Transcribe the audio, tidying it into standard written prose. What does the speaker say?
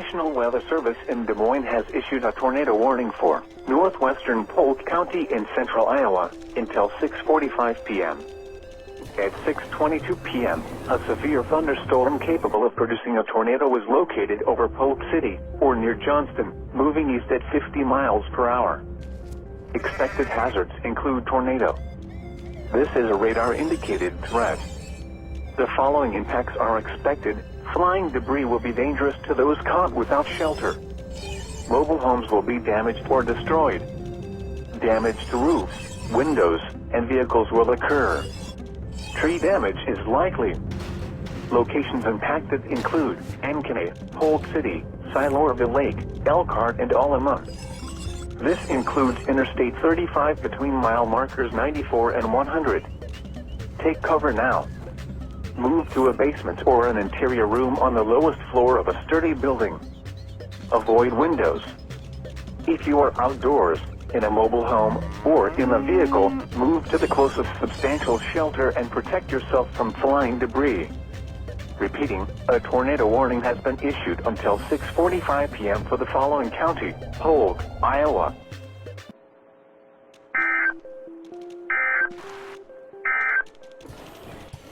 National Weather Service in Des Moines has issued a tornado warning for northwestern Polk County in central Iowa until 6:45 p.m. At 6:22 p.m., a severe thunderstorm capable of producing a tornado was located over Polk City, or near Johnston, moving east at 50 miles per hour. Expected hazards include tornado. This is a radar-indicated threat. The following impacts are expected. Flying debris will be dangerous to those caught without shelter. Mobile homes will be damaged or destroyed. Damage to roofs, windows, and vehicles will occur. Tree damage is likely. Locations impacted include Ankeny, Polk City, Silourville Lake, Elkhart, and Alma. This includes Interstate 35 between mile markers 94 and 100. Take cover now. Move to a basement or an interior room on the lowest floor of a sturdy building. Avoid windows. If you are outdoors, in a mobile home, or in a vehicle, move to the closest substantial shelter and protect yourself from flying debris. Repeating, a tornado warning has been issued until 6:45 p.m. for the following county: Polk, Iowa,